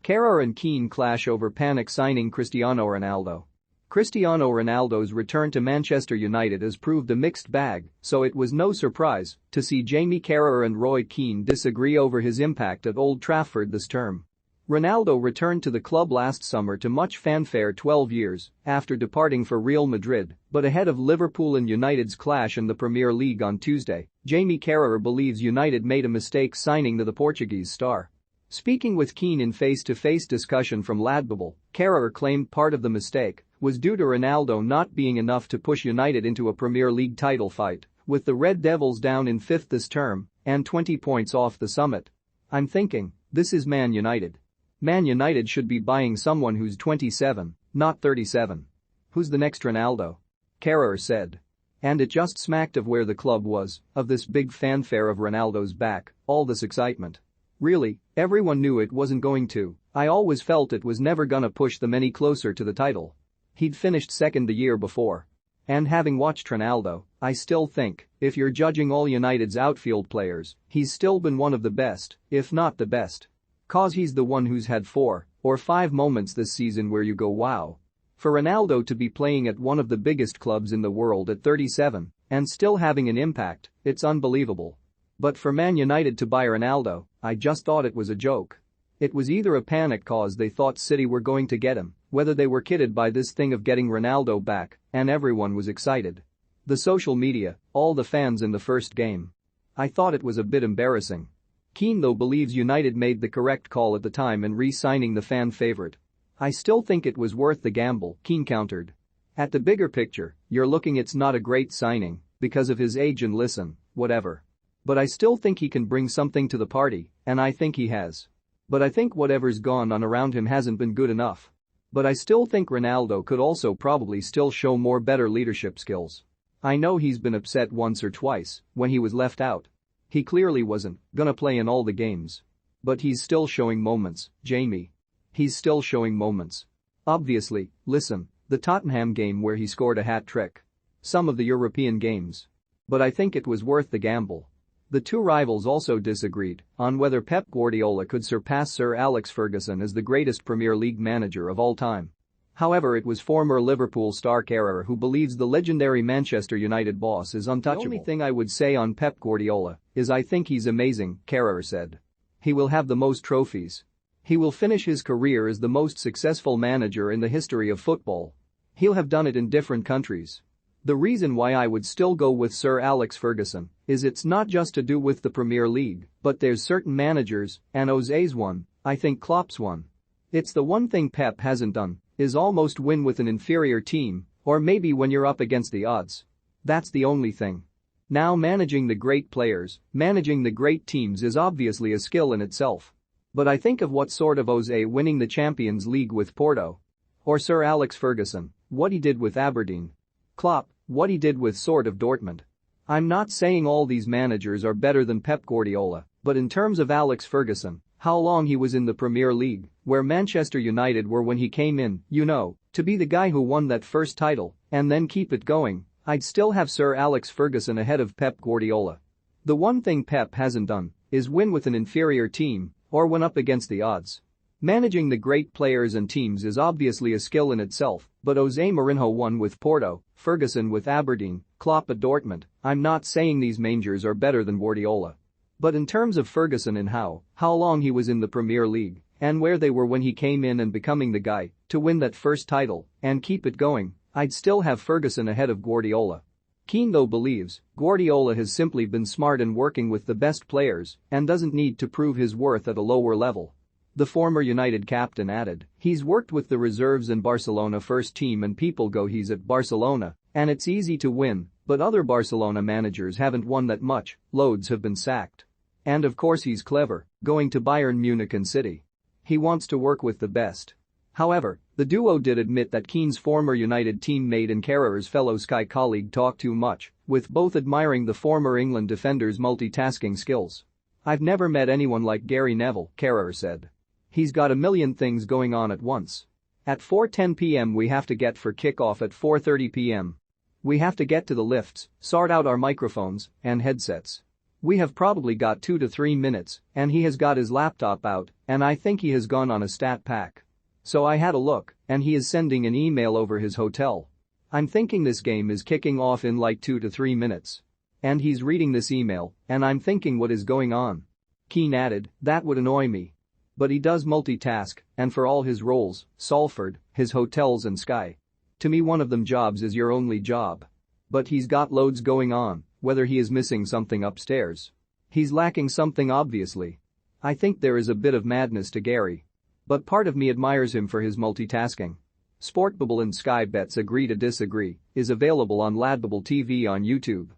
Carragher and Keane clash over panic signing Cristiano Ronaldo. Cristiano Ronaldo's return to Manchester United has proved a mixed bag, so it was no surprise to see Jamie Carragher and Roy Keane disagree over his impact at Old Trafford this term. Ronaldo returned to the club last summer to much fanfare 12 years after departing for Real Madrid, but ahead of Liverpool and United's clash in the Premier League on Tuesday, Jamie Carragher believes United made a mistake signing the Portuguese star. Speaking with Keane in face-to-face discussion from Ladbubble, Carragher claimed part of the mistake was due to Ronaldo not being enough to push United into a Premier League title fight, with the Red Devils down in fifth this term and 20 points off the summit. "I'm thinking, this is Man United. Man United should be buying someone who's 27, not 37. Who's the next Ronaldo?" Carragher said. And it just smacked of where the club was, of this big fanfare of Ronaldo's back, all this excitement. Really, everyone knew it wasn't going to. I always felt it was never gonna push them any closer to the title. He'd finished second the year before. And having watched Ronaldo, I still think, if you're judging all United's outfield players, he's still been one of the best, if not the best. 'Cause he's the one who's had 4 or 5 moments this season where you go wow. For Ronaldo to be playing at one of the biggest clubs in the world at 37 and still having an impact, it's unbelievable. But for Man United to buy Ronaldo, I just thought it was a joke. It was either a panic cause they thought City were going to get him, whether they were kidded by this thing of getting Ronaldo back, and everyone was excited. The social media, all the fans in the first game. I thought it was a bit embarrassing. Keane though believes United made the correct call at the time in re-signing the fan favorite. "I still think it was worth the gamble," Keane countered. "At the bigger picture, you're looking it's not a great signing because of his age and listen, whatever. But I still think he can bring something to the party, and I think he has. But I think whatever's gone on around him hasn't been good enough. But I still think Ronaldo could also probably still show more better leadership skills. I know he's been upset once or twice when he was left out. He clearly wasn't gonna play in all the games. But he's still showing moments, Jamie. He's still showing moments. Obviously, listen, the Tottenham game where he scored a hat-trick. Some of the European games. But I think it was worth the gamble." The two rivals also disagreed on whether Pep Guardiola could surpass Sir Alex Ferguson as the greatest Premier League manager of all time. However, it was former Liverpool star Carragher who believes the legendary Manchester United boss is untouchable. "The only thing I would say on Pep Guardiola is I think he's amazing," Carragher said. "He will have the most trophies. He will finish his career as the most successful manager in the history of football. He'll have done it in different countries. The reason why I would still go with Sir Alex Ferguson is it's not just to do with the Premier League, but there's certain managers, and Jose's one, I think Klopp's one. It's the one thing Pep hasn't done, is almost win with an inferior team, or maybe when you're up against the odds. That's the only thing. Now managing the great players, managing the great teams is obviously a skill in itself. But I think of what sort of Jose winning the Champions League with Porto. Or Sir Alex Ferguson, what he did with Aberdeen. Klopp, what he did with sort of Dortmund. I'm not saying all these managers are better than Pep Guardiola, but in terms of Alex Ferguson, how long he was in the Premier League, where Manchester United were when he came in, to be the guy who won that first title, and then keep it going, I'd still have Sir Alex Ferguson ahead of Pep Guardiola. The one thing Pep hasn't done is win with an inferior team or win up against the odds. Managing the great players and teams is obviously a skill in itself, but Jose Mourinho won with Porto, Ferguson with Aberdeen, Klopp at Dortmund. I'm not saying these managers are better than Guardiola. But in terms of Ferguson and how long he was in the Premier League, and where they were when he came in and becoming the guy to win that first title and keep it going, I'd still have Ferguson ahead of Guardiola. Keane though believes Guardiola has simply been smart in working with the best players and doesn't need to prove his worth at a lower level. The former United captain added, "He's worked with the reserves and Barcelona first team and people go he's at Barcelona, and it's easy to win, but other Barcelona managers haven't won that much, loads have been sacked. And of course he's clever, going to Bayern Munich and City. He wants to work with the best." However, the duo did admit that Keane's former United teammate and Carragher's fellow Sky colleague talked too much, with both admiring the former England defender's multitasking skills. "I've never met anyone like Gary Neville," Carragher said. "He's got a million things going on at once. At 4:10 p.m. we have to get for kickoff at 4:30 p.m. We have to get to the lifts, sort out our microphones and headsets. We have probably got 2 to 3 minutes, and he has got his laptop out, and I think he has gone on a stat pack. So I had a look, and he is sending an email over his hotel. I'm thinking this game is kicking off in like 2 to 3 minutes. And he's reading this email, and I'm thinking what is going on. Keane added, that would annoy me. But he does multitask, and for all his roles, Salford, his hotels and Sky. To me one of them jobs is your only job. But he's got loads going on, whether he is missing something upstairs. He's lacking something obviously. I think there is a bit of madness to Gary. But part of me admires him for his multitasking. Sportbubble and Sky Bets Agree to Disagree is available on Ladbubble TV on YouTube.